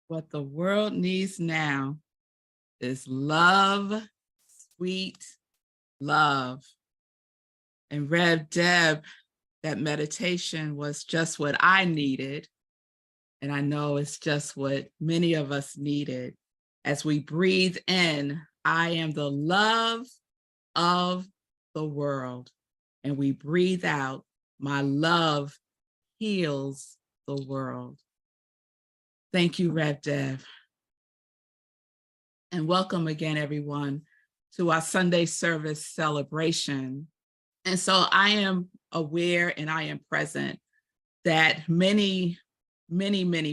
What the world needs now is love, sweet love. And Rev Deb, that meditation was just what I needed. And I know it's just what many of us needed. As we breathe in, I am the love of the world. And we breathe out, my love heals the world. Thank you, Rev Dev. And welcome again, everyone, to our Sunday service celebration. And so I am aware and I am present that many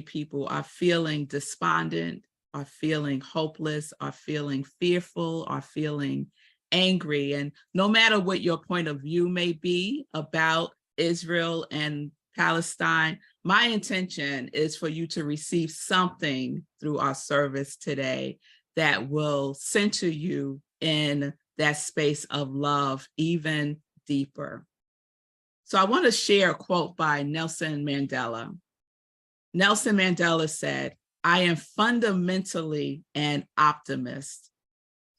people are feeling despondent, are feeling hopeless, are feeling fearful, are feeling angry. And no matter what your point of view may be about Israel and Palestine, my intention is for you to receive something through our service today that will center you in that space of love even deeper. So I want to share a quote by Nelson Mandela. Nelson Mandela said, "I am fundamentally an optimist.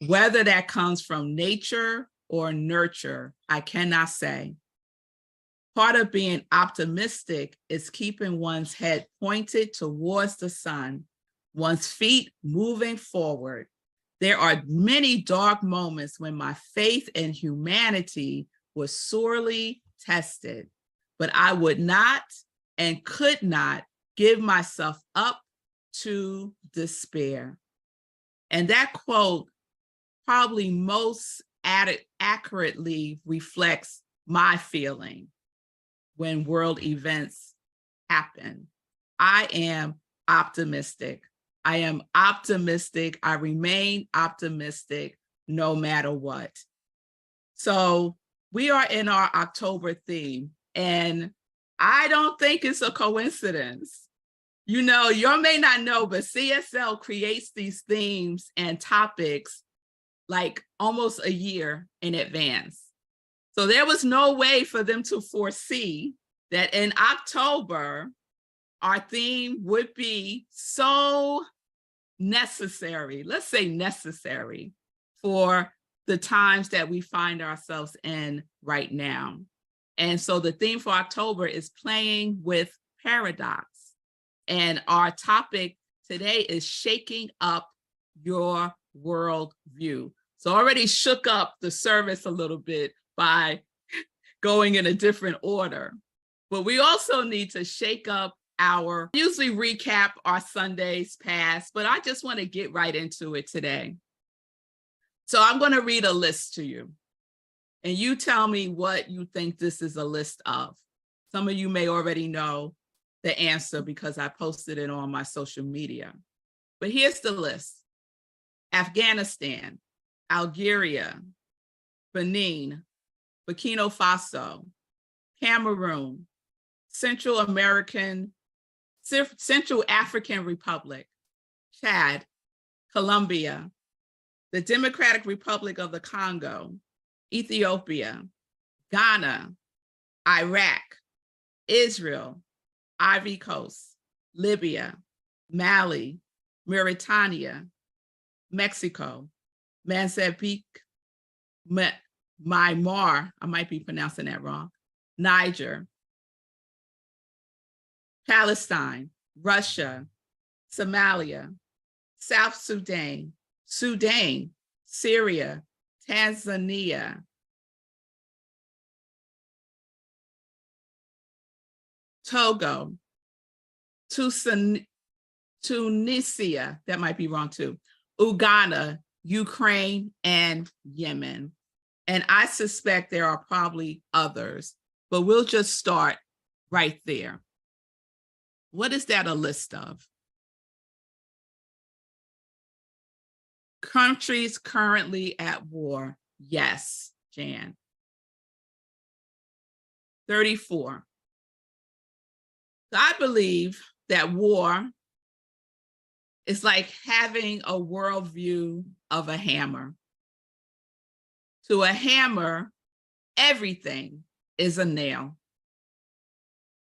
Whether that comes from nature or nurture, I cannot say. Part of being optimistic is keeping one's head pointed towards the sun, one's feet moving forward. There are many dark moments when my faith in humanity was sorely tested, but I would not and could not give myself up to despair." And that quote probably most accurately reflects my feeling when world events happen. I am optimistic. I am optimistic. I remain optimistic no matter what. So we are in our October theme, and I don't think it's a coincidence. You know, you may not know, but CSL creates these themes and topics like almost a year in advance. So there was no way for them to foresee that in October, our theme would be so necessary, let's say necessary, for the times that we find ourselves in right now. And so the theme for October is playing with paradox. And our topic today is shaking up your worldview. So I already shook up the service a little bit by going in a different order. But we also need to shake up usually recap our Sundays past, but I just want to get right into it today. So I'm going to read a list to you, and you tell me what you think this is a list of. Some of you may already know the answer because I posted it on my social media. But here's the list: Afghanistan, Algeria, Benin, Burkina Faso, Cameroon, Central African Republic, Chad, Colombia, the Democratic Republic of the Congo, Ethiopia, Ghana, Iraq, Israel, Ivory Coast, Libya, Mali, Mauritania, Mexico, Mozambique, Myanmar, I might be pronouncing that wrong, Niger, Palestine, Russia, Somalia, South Sudan, Syria, Tanzania, Togo, Tunisia, that might be wrong too, Uganda, Ukraine, and Yemen. And I suspect there are probably others, but we'll just start right there. What is that a list of? Countries currently at war. Yes, Jan. 34. So I believe that war is like having a worldview of a hammer. To a hammer, everything is a nail.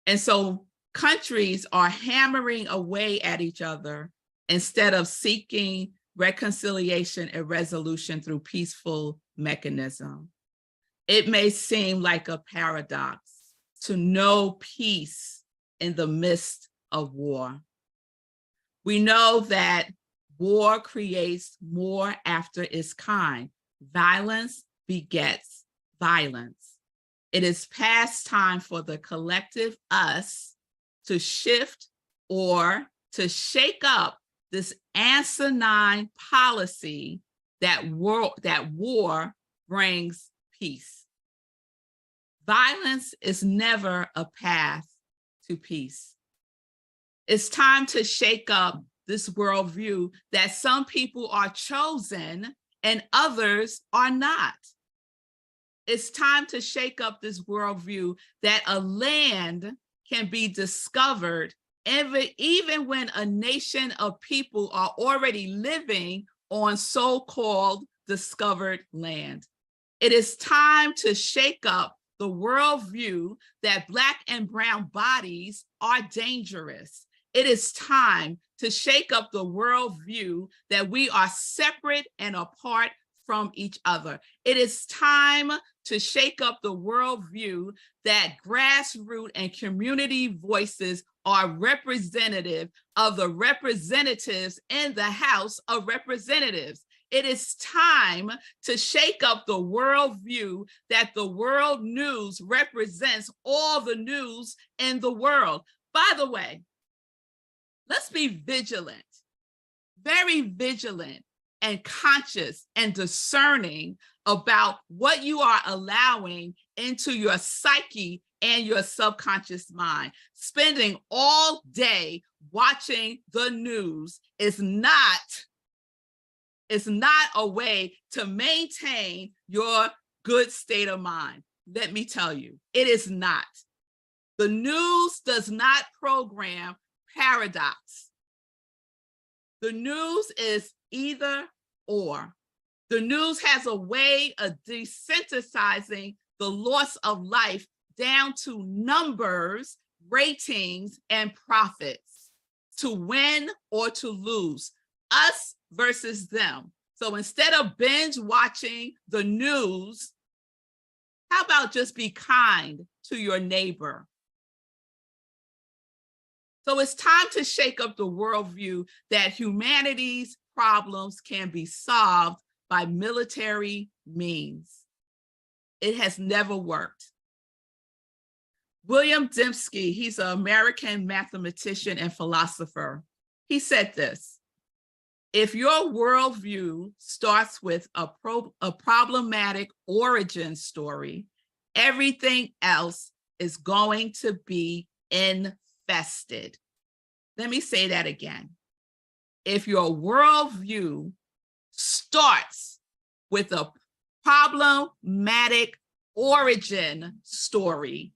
And so countries are hammering away at each other instead of seeking reconciliation and resolution through peaceful mechanism. It may seem like a paradox to know peace in the midst of war. We know that war creates more after its kind. Violence begets violence. It is past time for the collective us to shift or to shake up this asinine policy that war brings peace. Violence is never a path to peace. It's time to shake up this worldview that some people are chosen and others are not. It's time to shake up this worldview that a land can be discovered even when a nation of people are already living on so-called discovered land. It is time to shake up the worldview that Black and brown bodies are dangerous. It is time to shake up the worldview that we are separate and apart from each other. It is time to shake up the worldview that grassroots and community voices are representative of the representatives in the House of Representatives. It is time to shake up the worldview that the world news represents all the news in the world. By the way, let's be vigilant, very vigilant and conscious and discerning about what you are allowing into your psyche and your subconscious mind. Spending all day watching the news is not a way to maintain your good state of mind. Let me tell you, it is not. The news does not program paradox. The news is either or. The news has a way of desensitizing the loss of life down to numbers, ratings, and profits, to win or to lose, us versus them. So instead of binge watching the news, how about just be kind to your neighbor? So it's time to shake up the worldview that humanity's problems can be solved by military means. It has never worked. William Dembski, he's an American mathematician and philosopher. He said this: if your worldview starts with a problematic origin story, everything else is going to be infested. Let me say that again. If your worldview starts with a problematic origin story,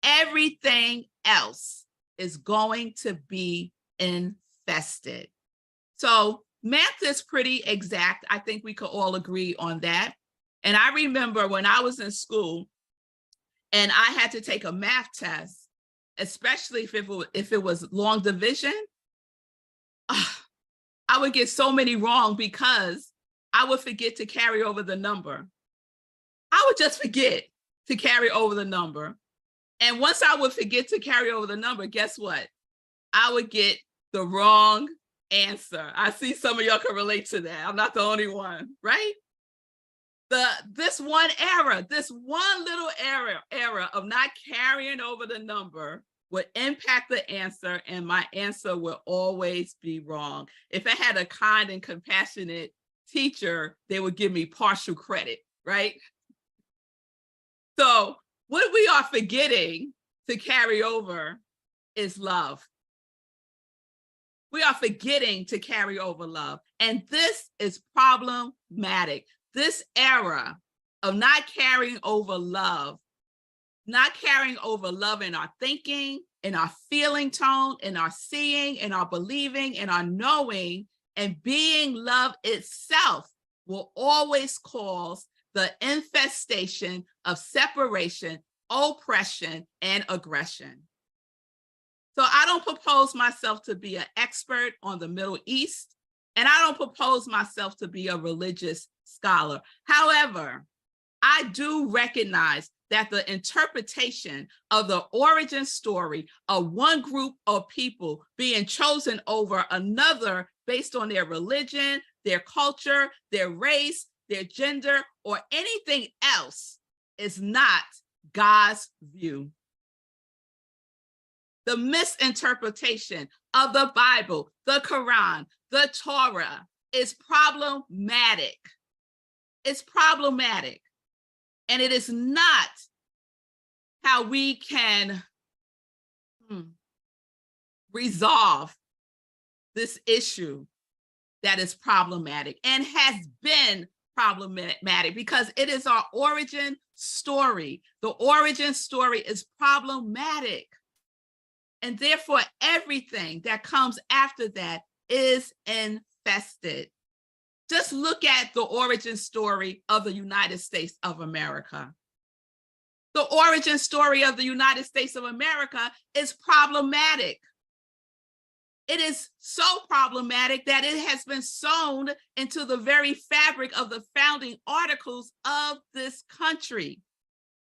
everything else is going to be infested. So math is pretty exact. I think we could all agree on that. And I remember when I was in school and I had to take a math test, especially if it was long division, I would get so many wrong because I would forget to carry over the number. I would just forget to carry over the number. And once I would forget to carry over the number, guess what? I would get the wrong answer. I see some of y'all can relate to that. I'm not the only one, right? This one little error of not carrying over the number would impact the answer, and my answer will always be wrong. If I had a kind and compassionate teacher, they would give me partial credit, right? So what we are forgetting to carry over is love. We are forgetting to carry over love. And this is problematic. This era of not carrying over love in our thinking, in our feeling tone, in our seeing, in our believing, in our knowing, and being love itself will always cause the infestation of separation, oppression, and aggression. So I don't propose myself to be an expert on the Middle East, and I don't propose myself to be a religious scholar. However, I do recognize that the interpretation of the origin story of one group of people being chosen over another based on their religion, their culture, their race, their gender, or anything else is not God's view. The misinterpretation of the Bible, the Quran, the Torah is problematic. It's problematic. And it is not how we can resolve this issue that is problematic and has been problematic because it is our origin story. The origin story is problematic. And therefore, everything that comes after that is infested. Just look at the origin story of the United States of America. The origin story of the United States of America is problematic. It is so problematic that it has been sewn into the very fabric of the founding articles of this country.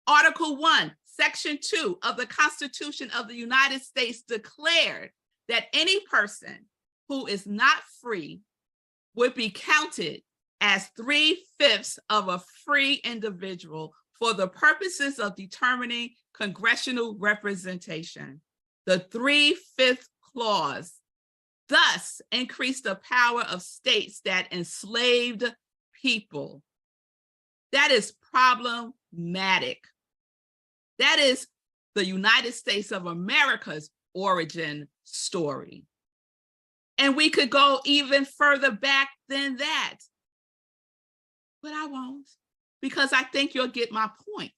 Article 1, Section 2 of the Constitution of the United States declared that any person who is not free would be counted as 3/5 of a free individual for the purposes of determining congressional representation. The 3/5 clause thus increased the power of states that enslaved people. That is problematic. That is the United States of America's origin story. And we could go even further back than that. But I won't, because I think you'll get my point.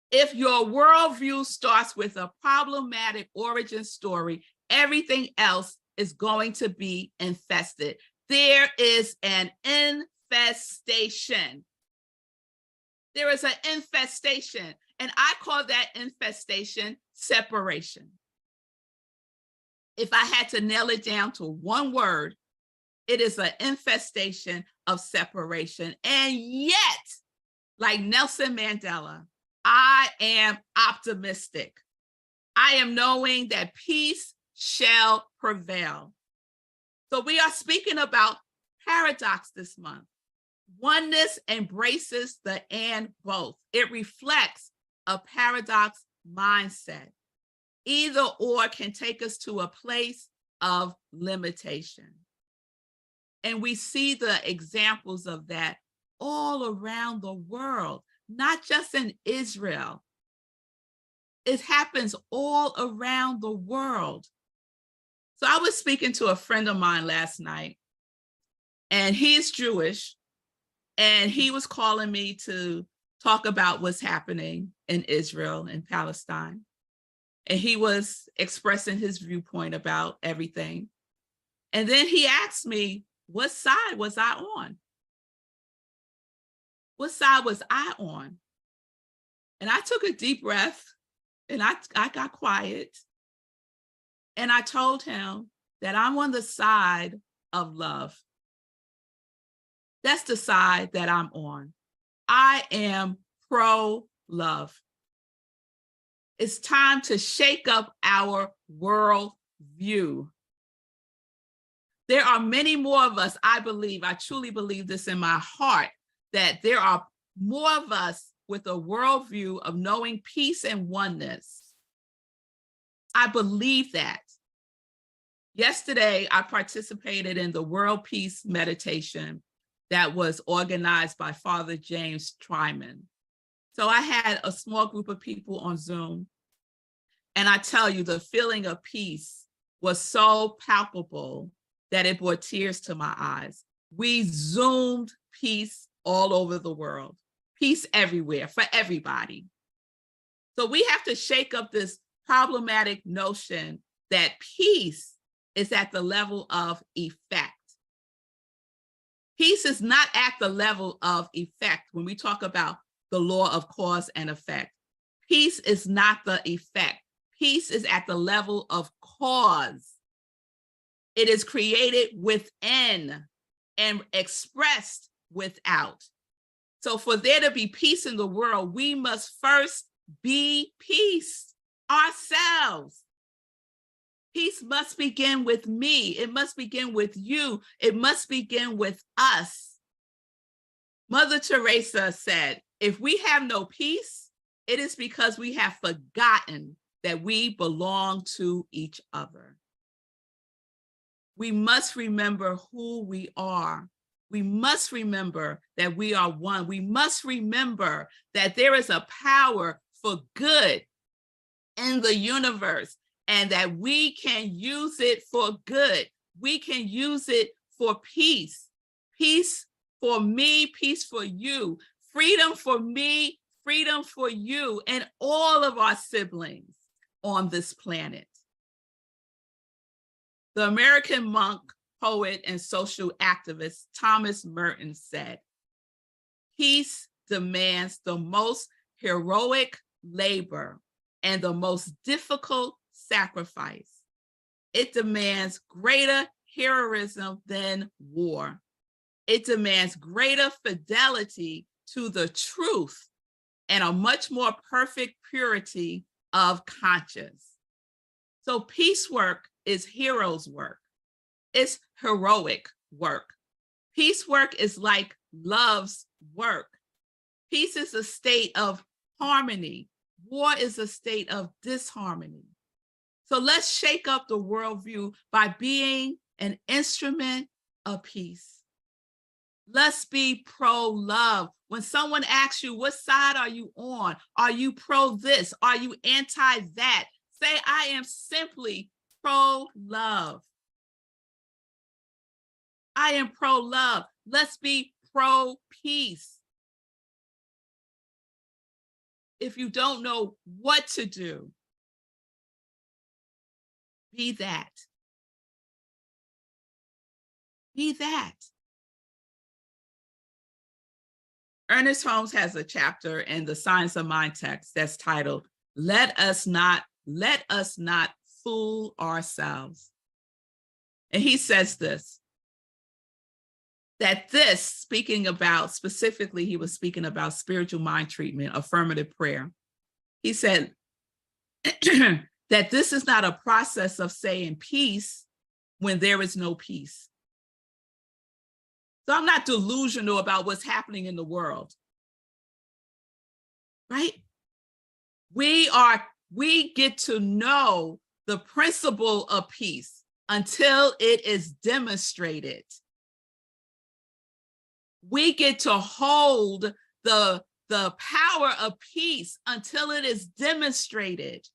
If your worldview starts with a problematic origin story, everything else is going to be infested. There is an infestation. There is an infestation, and I call that infestation separation. If I had to nail it down to one word, it is an infestation of separation. And yet, like Nelson Mandela, I am optimistic. I am knowing that peace shall prevail. So we are speaking about paradox this month. Oneness embraces the and both. It reflects a paradox mindset. Either or can take us to a place of limitation. And we see the examples of that all around the world, not just in Israel. It happens all around the world. So I was speaking to a friend of mine last night, and he's Jewish, and he was calling me to talk about what's happening in Israel and Palestine. And he was expressing his viewpoint about everything. And then he asked me, what side was I on? What side was I on? And I took a deep breath and I got quiet. And I told him that I'm on the side of love. That's the side that I'm on. I am pro-love. It's time to shake up our worldview. There are many more of us, I truly believe this in my heart, that there are more of us with a worldview of knowing peace and oneness. I believe that. Yesterday, I participated in the World Peace Meditation that was organized by Father James Twyman. So I had a small group of people on Zoom, and I tell you, the feeling of peace was so palpable that it brought tears to my eyes. We Zoomed peace all over the world, peace everywhere for everybody. So we have to shake up this problematic notion that peace is at the level of effect. Peace is not at the level of effect when we talk about the law of cause and effect. Peace is not the effect. Peace is at the level of cause. It is created within and expressed without. So for there to be peace in the world, we must first be peace ourselves. Peace must begin with me. It must begin with you. It must begin with us. Mother Teresa said, if we have no peace, it is because we have forgotten that we belong to each other. We must remember who we are. We must remember that we are one. We must remember that there is a power for good in the universe and that we can use it for good. We can use it for peace. Peace for me, peace for you, freedom for me, freedom for you, and all of our siblings on this planet. The American monk, poet, and social activist Thomas Merton said, peace demands the most heroic labor and the most difficult sacrifice. It demands greater heroism than war. It demands greater fidelity to the truth and a much more perfect purity of conscience. So peace work is hero's work. It's heroic work. Peace work is like love's work. Peace is a state of harmony. War is a state of disharmony. So let's shake up the worldview by being an instrument of peace. Let's be pro-love. When someone asks you, what side are you on? Are you pro this? Are you anti that? Say, I am simply pro-love. I am pro-love. Let's be pro-peace. If you don't know what to do, be that. Be that. Ernest Holmes has a chapter in the Science of Mind text that's titled, Let us not fool ourselves. And he says this, that this, speaking about, specifically, he was speaking about spiritual mind treatment, affirmative prayer. He said that this is not a process of saying peace when there is no peace. So I'm not delusional about what's happening in the world, right? We get to know the principle of peace until it is demonstrated. We get to hold the power of peace until it is demonstrated.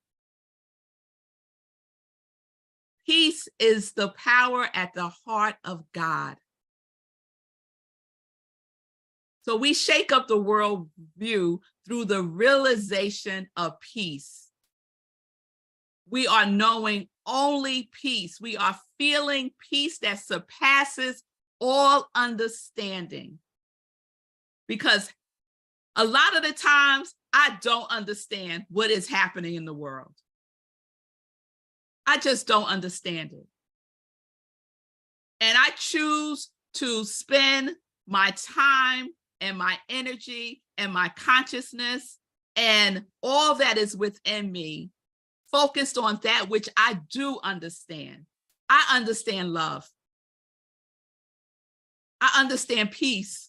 Peace is the power at the heart of God. So we shake up the worldview through the realization of peace. We are knowing only peace. We are feeling peace that surpasses all understanding. Because a lot of the times, I don't understand what is happening in the world. I just don't understand it. And I choose to spend my time and my energy and my consciousness and all that is within me focused on that which I do understand. I understand love. I understand peace.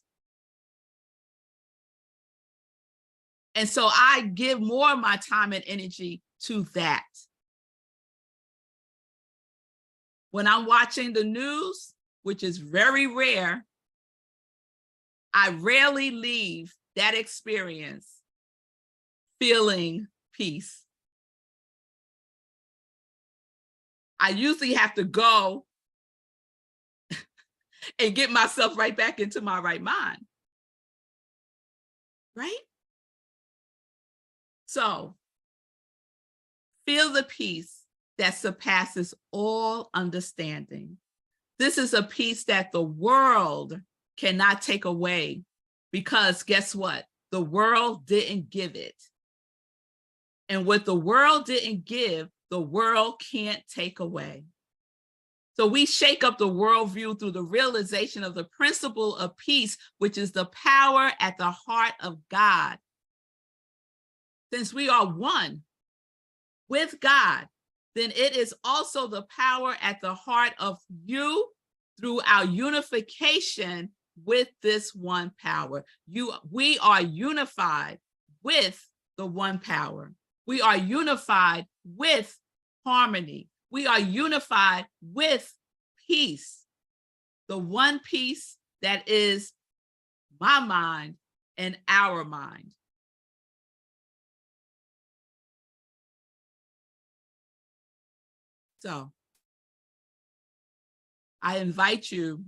And so I give more of my time and energy to that. When I'm watching the news, which is very rare, I rarely leave that experience feeling peace. I usually have to go and get myself right back into my right mind, right? So feel the peace that surpasses all understanding. This is a peace that the world cannot take away, because guess what? The world didn't give it. And what the world didn't give, the world can't take away. So we shake up the worldview through the realization of the principle of peace, which is the power at the heart of God. Since we are one with God, then it is also the power at the heart of you through our unification with this one power. We are unified with the one power. We are unified with harmony. We are unified with peace, the one peace that is my mind and our mind. So I invite you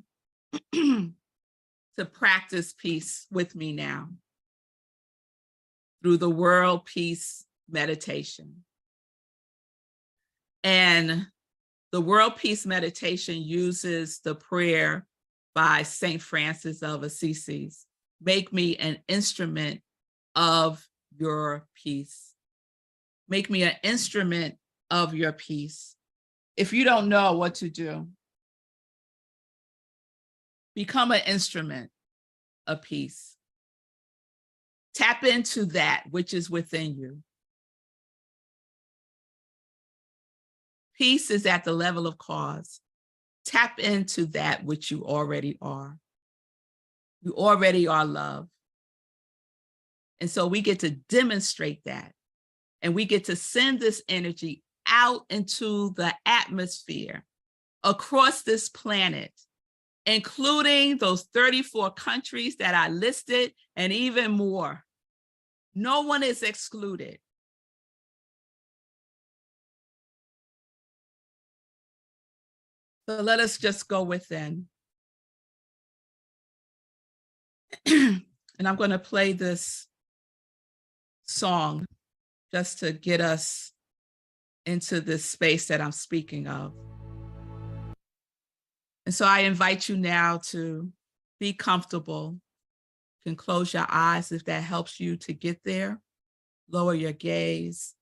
to practice peace with me now through the World Peace Meditation. And the World Peace Meditation uses the prayer by St. Francis of Assisi, make me an instrument of your peace. Make me an instrument of your peace. If you don't know what to do, become an instrument of peace. Tap into that which is within you. Peace is at the level of cause. Tap into that which you already are. You already are love. And so we get to demonstrate that. And we get to send this energy out into the atmosphere across this planet, including those 34 countries that I listed and even more. No one is excluded. So let us just go within. And I'm going to play this song just to get us into this space that I'm speaking of. And so I invite you now to be comfortable. You can close your eyes if that helps you to get there. Lower your gaze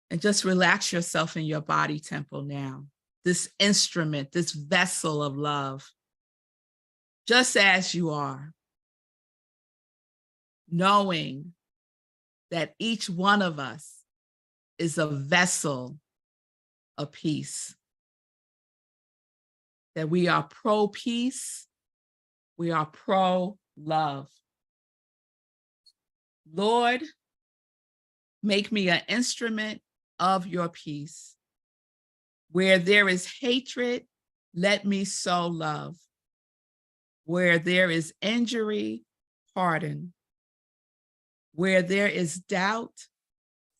and just relax yourself in your body temple now. This instrument, this vessel of love, just as you are, knowing that each one of us is a vessel of peace, that we are pro-peace, we are pro-love. Lord, make me an instrument of your peace. Where there is hatred, let me sow love. Where there is injury, pardon. Where there is doubt,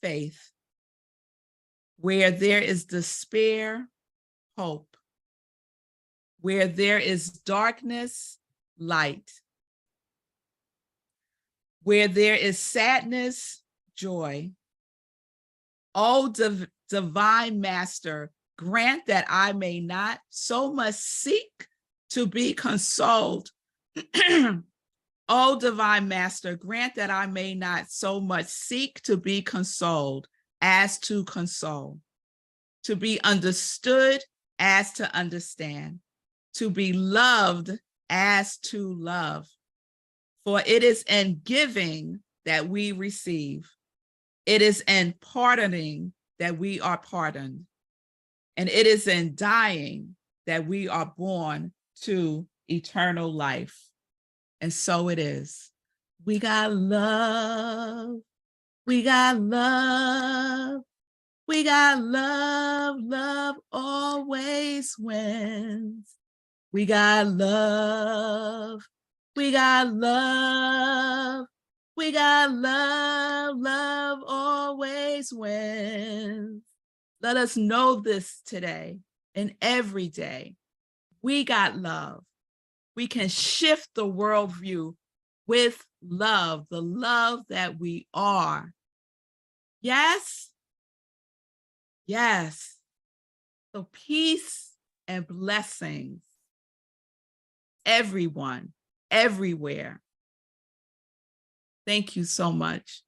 faith. Where there is despair, hope. Where there is darkness, light. Where there is sadness, joy. O divine master, grant that I may not so much seek to be consoled. O divine master, grant that I may not so much seek to be consoled as to console, to be understood as to understand, to be loved as to love. For it is in giving that we receive. It is in pardoning that we are pardoned. And it is in dying that we are born to eternal life. And so it is. We got love. We got love. We got love. Love always wins. We got love. We got love. We got love. Love always wins. Let us know this today and every day. We got love. We can shift the worldview with love, the love that we are. Yes? Yes. So peace and blessings. Everyone, everywhere. Thank you so much.